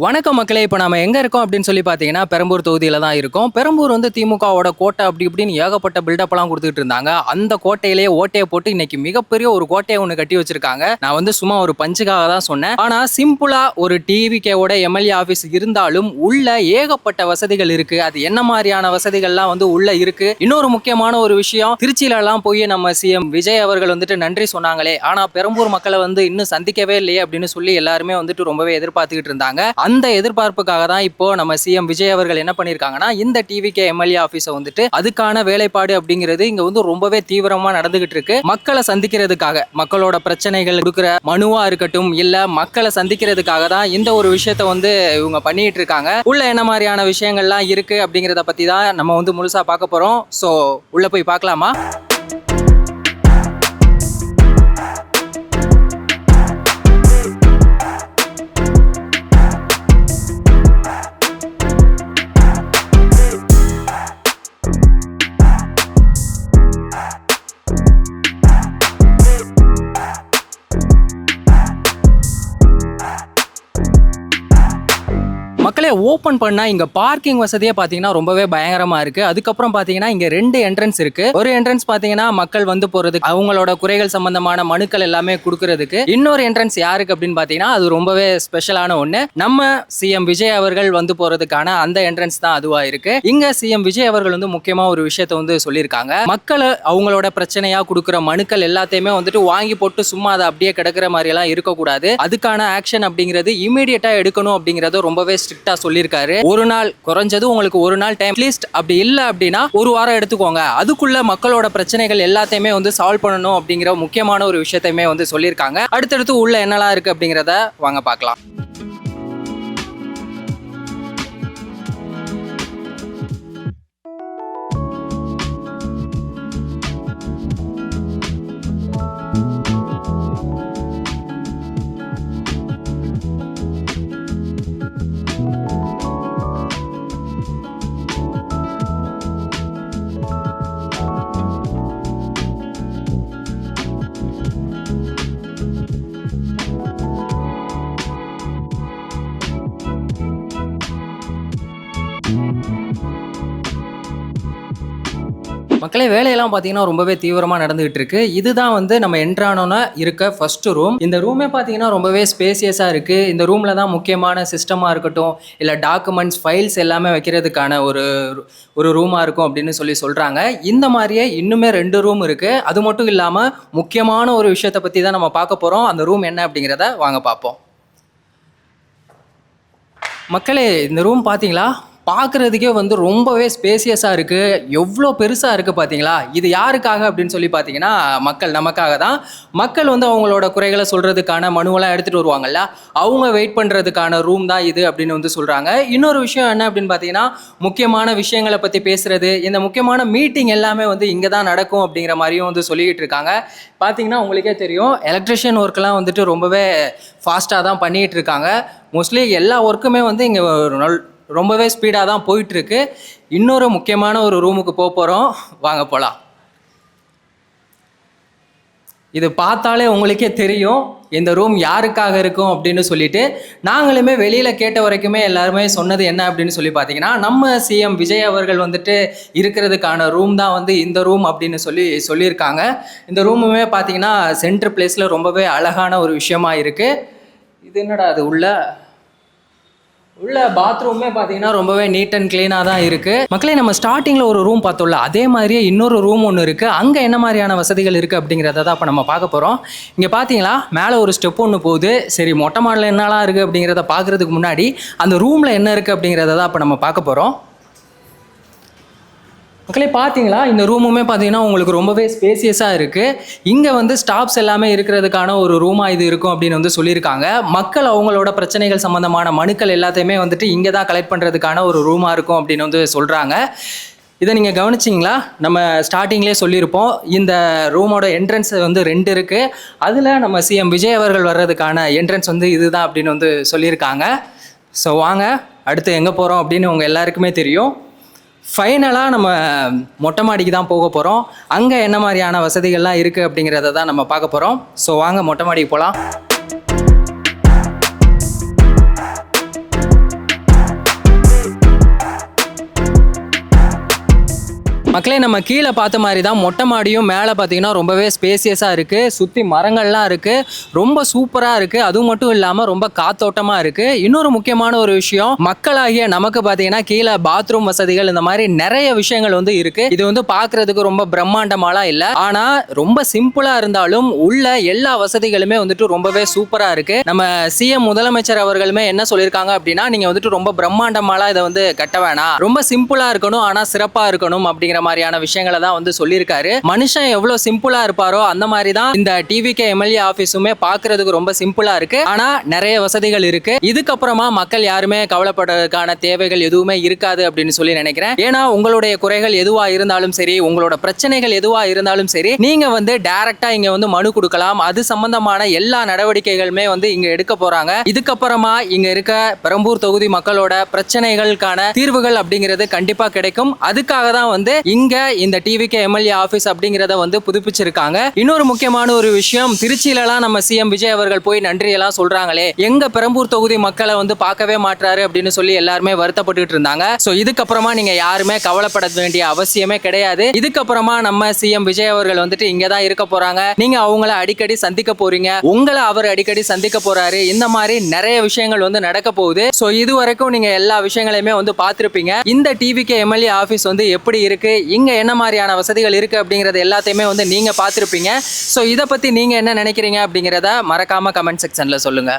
வணக்கம் மக்களே. இப்போ நம்ம எங்கே இருக்கோம் அப்படின்னு சொல்லி பார்த்தீங்கன்னா பெரம்பூர் தொகுதியில் தான் இருக்கோம். பெரம்பூர் வந்து திமுகவோட கோட்டை அப்படி இப்படின்னு ஏகப்பட்ட பில்டப்லாம் கொடுத்துட்டு இருந்தாங்க. அந்த கோட்டையிலேயே ஓட்டையை போட்டு இன்னைக்கு மிகப்பெரிய ஒரு கோட்டையை ஒன்று கட்டி வச்சிருக்காங்க. நான் வந்து சும்மா ஒரு பஞ்சுக்காக தான் சொன்னேன். ஆனால் சிம்பிளாக ஒரு டிவிகேவோட எம்எல்ஏ ஆஃபீஸ் இருந்தாலும் உள்ள ஏகப்பட்ட வசதிகள் இருக்கு. அது என்ன மாதிரியான வசதிகள்லாம் வந்து உள்ள இருக்கு. இன்னொரு முக்கியமான ஒரு விஷயம், திருச்சியிலலாம் போய் நம்ம சிஎம் விஜய் அவர்கள் வந்துட்டு நன்றி சொன்னாங்களே, ஆனால் பெரம்பூர் மக்களை வந்து இன்னும் சந்திக்கவே இல்லையே அப்படின்னு சொல்லி எல்லாருமே வந்துட்டு ரொம்பவே எதிர்பார்த்துக்கிட்டு இருந்தாங்க. அந்த எதிர்பார்ப்புக்காக தான் இப்போ நம்ம சிஎம் விஜய் அவர்கள் என்ன பண்ணிருக்காங்கன்னா, இந்த டிவிகே எம்எல்ஏ ஆபீஸை வந்துட்டு அதுக்கான வேலைப்பாடு அப்படிங்கிறது இங்க வந்து ரொம்பவே தீவிரமா நடந்துகிட்டு இருக்கு. மக்களை சந்திக்கிறதுக்காக, மக்களோட பிரச்சனைகள் கொடுக்கிற மனுவா இருக்கட்டும், இல்ல மக்களை சந்திக்கிறதுக்காக தான் இந்த ஒரு விஷயத்த வந்து இவங்க பண்ணிட்டு இருக்காங்க. உள்ள என்ன மாதிரியான விஷயங்கள்லாம் இருக்கு அப்படிங்கிறத பத்தி தான் நம்ம வந்து முழுசா பார்க்க போறோம். சோ உள்ள போய் பார்க்கலாமா? மக்களே, ஓப்பன் பண்ணா இங்க பார்க்கிங் வசதியே பாத்தீங்கன்னா ரொம்பவே பயங்கரமா இருக்கு. அதுக்கப்புறம் பாத்தீங்கன்னா இங்க 2 என்ட்ரன்ஸ் இருக்கு. ஒரு என்ட்ரன்ஸ் பாத்தீங்கன்னா மக்கள் வந்து போறதுக்கு, அவங்களோட குறைகள் சம்பந்தமான மனுக்கள் எல்லாமே கொடுக்கறதுக்கு. இன்னொரு என்ட்ரன்ஸ் யாருக்கு அப்படின்னு பாத்தீங்கன்னா அது ரொம்பவே ஸ்பெஷலான ஒண்ணு. நம்ம சிஎம் விஜய் அவர்கள் வந்து போறதுக்கான அந்த என்ட்ரன்ஸ் தான் அதுவா இருக்கு. இங்க சிஎம் விஜய் அவர்கள் வந்து முக்கியமா ஒரு விஷயத்த வந்து சொல்லியிருக்காங்க. மக்களை அவங்களோட பிரச்சனையா கொடுக்குற மனுக்கள் எல்லாத்தையுமே வந்துட்டு வாங்கி போட்டு சும்மா அதை அப்படியே கிடக்கிற மாதிரி எல்லாம் இருக்கக்கூடாது. அதுக்கான ஆக்ஷன் அப்படிங்கிறது இமீடியட்டா எடுக்கணும் அப்படிங்கறது ரொம்பவே சொல்லியிருக்காரு. ஒரு நாள் குறைஞ்சது உங்களுக்கு ஒரு நாள் டைம் அட்லீஸ்ட், அப்படி இல்லை அப்படின்னா ஒரு வாரம் எடுத்துக்கோங்க. அதுக்குள்ள மக்களோட பிரச்சனைகள் எல்லாத்தையுமே வந்து சால்வ் பண்ணணும் அப்படிங்கிற முக்கியமான ஒரு விஷயத்தையுமே வந்து சொல்லியிருக்காங்க. அடுத்தடுத்து உள்ள என்னெல்லாம் இருக்கு அப்படிங்கிறத வாங்க பார்க்கலாம். மக்களே, வேலையெல்லாம் பார்த்தீங்கன்னா ரொம்பவே தீவிரமாக நடந்துகிட்டு இருக்கு. இதுதான் வந்து நம்ம என்ட்ரானோன்னா இருக்க ஃபர்ஸ்ட் ரூம். இந்த ரூமே பார்த்தீங்கன்னா ரொம்பவே ஸ்பேசியஸாக இருக்கு. இந்த ரூம்ல தான் முக்கியமான சிஸ்டமாக இருக்கட்டும், இல்லை டாக்குமெண்ட்ஸ் ஃபைல்ஸ் எல்லாமே வைக்கிறதுக்கான ஒரு ரூமாக இருக்கும் அப்படின்னு சொல்கிறாங்க. இந்த மாதிரியே இன்னுமே 2 ரூம் இருக்கு. அது மட்டும் இல்லாமல் முக்கியமான ஒரு விஷயத்தை பற்றி தான் நம்ம பார்க்க போகிறோம். அந்த ரூம் என்ன அப்படிங்கிறத வாங்க பார்ப்போம். மக்களே, இந்த ரூம் பார்த்தீங்களா, பார்க்குறதுக்கே வந்து ரொம்பவே ஸ்பேசியஸாக இருக்குது. எவ்வளோ பெருசாக இருக்குது பார்த்தீங்களா. இது யாருக்காக அப்படின்னு சொல்லி பார்த்தீங்கன்னா நமக்காக தான். மக்கள் வந்து அவங்களோட குறைகளை சொல்கிறதுக்கான மனுவெல்லாம் எடுத்துகிட்டு வருவாங்கல்ல, அவங்க வெயிட் பண்ணுறதுக்கான ரூம் தான் இது அப்படின்னு வந்து சொல்கிறாங்க. இன்னொரு விஷயம் என்ன அப்படின்னு பார்த்தீங்கன்னா, முக்கியமான விஷயங்களை பற்றி பேசுகிறது, இந்த முக்கியமான மீட்டிங் எல்லாமே வந்து இங்கே தான் நடக்கும் அப்படிங்கிற மாதிரியும் வந்து சொல்லிக்கிட்டு இருக்காங்க. பார்த்தீங்கன்னா உங்களுக்கே தெரியும், எலக்ட்ரிஷியன் ஒர்க்கெலாம் வந்துட்டு ரொம்பவே ஃபாஸ்ட்டாக தான் பண்ணிகிட்டு இருக்காங்க. மோஸ்ட்லி எல்லா ஒர்க்குமே வந்து இங்கே ரொம்பவே ஸ்பீடாக தான் போயிட்டுருக்கு. இன்னொரு முக்கியமான ஒரு ரூமுக்கு போகிறோம், வாங்க போகலாம். இது பார்த்தாலே உங்களுக்கே தெரியும் இந்த ரூம் யாருக்காக இருக்கும் அப்படின்னு சொல்லிட்டு. நாங்களுமே வெளியில் கேட்ட வரைக்குமே எல்லாருமே சொன்னது என்ன அப்படின்னு சொல்லி பார்த்தீங்கன்னா, நம்ம சிஎம் விஜய் அவர்கள் வந்துட்டு இருக்கிறதுக்கான ரூம் தான் வந்து இந்த ரூம் அப்படின்னு சொல்லியிருக்காங்க. இந்த ரூமுமே பார்த்தீங்கன்னா சென்ட்ரு பிளேஸில் ரொம்பவே அழகான ஒரு விஷயமா இருக்குது. இது என்னடா அது, உள்ள பாத்ரூமே பார்த்தீங்கன்னா ரொம்பவே நீட் அண்ட் கிளீனாக தான் இருக்குது. மக்களே, நம்ம ஸ்டார்டிங்கில் ஒரு ரூம் பார்த்தோம்ல, அதே மாதிரியே இன்னொரு ரூம் ஒன்று இருக்குது. அங்கே என்ன மாதிரியான வசதிகள் இருக்குது அப்படிங்கிறத தான் இப்போ நம்ம பார்க்க போகிறோம். இங்கே பார்த்தீங்களா, மேலே ஒரு ஸ்டெப் ஒன்று போகுது. சரி, மொட்டை மாடலில் என்னலாம் இருக்குது அப்படிங்கிறத பார்க்குறதுக்கு முன்னாடி அந்த ரூமில் என்ன இருக்குது அப்படிங்கிறத தான் இப்போ நம்ம பார்க்க போகிறோம். மக்களே, பார்த்தீங்களா, இந்த ரூமுமே பார்த்தீங்கன்னா உங்களுக்கு ரொம்பவே ஸ்பேசியஸாக இருக்குது. இங்கே வந்து ஸ்டாஃப்ஸ் எல்லாமே இருக்கிறதுக்கான ஒரு ரூமாக இது இருக்கும் அப்படின்னு வந்து சொல்லியிருக்காங்க. மக்கள் அவங்களோட பிரச்சனைகள் சம்மந்தமான மனுக்கள் எல்லாத்தையுமே வந்துட்டு இங்கே தான் கலெக்ட் பண்ணுறதுக்கான ஒரு ரூமாக இருக்கும் அப்படின்னு வந்து சொல்கிறாங்க. இதை நீங்கள் கவனிச்சிங்களா, நம்ம ஸ்டார்டிங்லேயே சொல்லியிருப்போம், இந்த ரூமோட என்ட்ரன்ஸ் வந்து 2 இருக்குது. அதில் நம்ம சிஎம் விஜய் அவர்கள் வர்றதுக்கான என்ட்ரன்ஸ் வந்து இதுதான் அப்படின்னு வந்து சொல்லியிருக்காங்க. ஸோ வாங்க அடுத்து எங்கே போகிறோம் அப்படின்னு உங்கள் எல்லாருக்குமே தெரியும். ஃபைனலாக நம்ம மொட்டை மாடிக்கு தான் போக போகிறோம். அங்கே என்ன மாதிரியான வசதிகள்லாம் இருக்குது அப்படிங்கிறத தான் நம்ம பார்க்க போகிறோம். ஸோ வாங்க மொட்டை மாடிக்கு போகலாம். மக்களே நம்ம கீழே பார்த்த மாதிரி தான் மொட்டை மாடியும் மேலே பார்த்தீங்கன்னா ரொம்பவே ஸ்பேசியஸாக இருக்குது. சுற்றி மரங்கள்லாம் இருக்குது. ரொம்ப சூப்பராக இருக்குது. அதுவும் மட்டும் இல்லாமல் ரொம்ப காத்தோட்டமாக இருக்குது. இன்னொரு முக்கியமான ஒரு விஷயம், மக்களாகிய நமக்கு பார்த்தீங்கன்னா கீழே பாத்ரூம் வசதிகள் இந்த மாதிரி நிறைய விஷயங்கள் வந்து இருக்குது. இது வந்து பார்க்குறதுக்கு ரொம்ப பிரம்மாண்டமாலாம் இல்லை. ஆனால் ரொம்ப சிம்பிளாக இருந்தாலும் உள்ள எல்லா வசதிகளுமே வந்துட்டு ரொம்பவே சூப்பராக இருக்குது. நம்ம சிஎம் முதலமைச்சர் அவர்களுமே என்ன சொல்லியிருக்காங்க அப்படின்னா, நீங்கள் வந்துட்டு ரொம்ப பிரம்மாண்டமாலாம் இதை வந்து கட்ட வேணாம், ரொம்ப சிம்பிளாக இருக்கணும் ஆனால் சிறப்பாக இருக்கணும் அப்படிங்கிற மாதிரியான விஷயங்களை தான் வந்து சொல்லியிருக்காரு. மனுஷன் எவ்வளவு சிம்பிளா இருப்பாரோ அந்த மாதிரி தான் இந்த டிவிகே எம்எல்ஏ ஆபீஸுமே பார்க்கிறதுக்கு ரொம்ப சிம்பிளா இருக்கு. ஆனா நிறைய வசதிகள் இருக்கு. இதுக்கப்புறமா மக்கள் யாருமே கவலைப்படுறதுக்கான தேவைகள் எதுவுமே இருக்காது அப்படின்னு சொல்லி நினைக்கிறேன். ஏன்னா உங்களுடைய குறைகள் எதுவா இருந்தாலும் சரி, உங்களோட பிரச்சனைகள் எதுவா இருந்தாலும் சரி, நீங்க வந்து டைரக்டா இங்க வந்து மனு கொடுக்கலாம். அது சம்பந்தமான எல்லா நடவடிக்கைகளுமே வந்து இங்க எடுக்க போறாங்க. இதுக்கப்புறமா இங்க இருக்க பெரம்பூர் தொகுதி மக்களோட பிரச்சனைகளுக்கான தீர்வுகள் அப்படிங்கிறது கண்டிப்பா கிடைக்கும். அதுக்காக தான் வந்து இங்க இந்த டிவிகே எம்எல்ஏ ஆபீஸ் அப்படிங்கறத வந்து புதுப்பிச்சிருக்காங்க. இன்னொரு முக்கியமான ஒரு விஷயம், திருச்சியிலலாம் நம்ம சிஎம் விஜய் அவர்கள் போய் நன்றி எல்லாம் சொல்றாங்களே, எங்க பெரம்பூர் தொகுதி மக்களை வந்து பார்க்கவே மாட்டாரு அப்படின்னு சொல்லி எல்லாருமே வருத்தப்பட்டு இருந்தாங்க. சோ இதுக்கப்புறமா நீங்க யாருமே கவலைப்பட வேண்டிய அவசியமே கிடையாது. இதுக்கப்புறமா நம்ம சிஎம் விஜய் அவர்கள் வந்துட்டு இங்க தான் இருக்க போறாங்க. நீங்க அவங்கள அடிக்கடி சந்திக்க போறீங்க, உங்களை அவர் அடிக்கடி சந்திக்க போறாரு. இந்த மாதிரி நிறைய விஷயங்கள் வந்து நடக்க போகுது. சோ இது வரைக்கும் நீங்க எல்லா விஷயங்களையுமே வந்து பார்த்திருப்பீங்க. இந்த டிவிகே எம்எல்ஏ ஆபீஸ் வந்து எப்படி இருக்கு, இங்க என்ன மாதிரியான வசதிகள் இருக்கு அப்படிங்கறது எல்லாத்தையுமே வந்து நீங்க பார்த்திருப்பீங்க. சோ இத பத்தி நீங்க என்ன நினைக்கிறீங்க அப்படிங்கறத மறக்காம கமெண்ட் செக்ஷன்ல சொல்லுங்க.